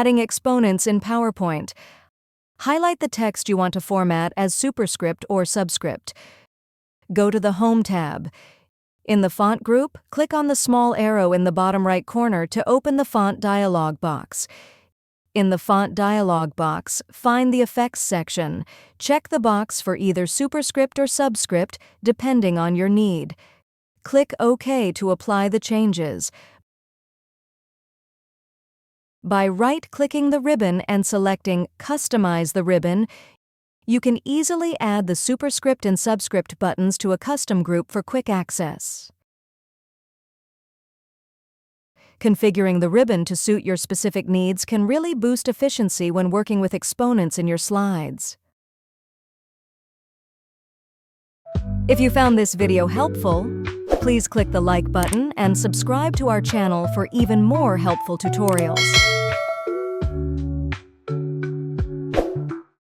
Adding exponents in PowerPoint. Highlight the text you want to format as Superscript or Subscript. Go to the Home tab. In the Font group, click on the small arrow in the bottom right corner to open the Font dialog box. In the Font dialog box, find the Effects section. Check the box for either Superscript or Subscript, depending on your need. Click OK to apply the changes. By right-clicking the ribbon and selecting Customize the ribbon, you can easily add the Superscript and Subscript buttons to a custom group for quick access. Configuring the ribbon to suit your specific needs can really boost efficiency when working with exponents in your slides. If you found this video helpful, please click the like button and subscribe to our channel for even more helpful tutorials.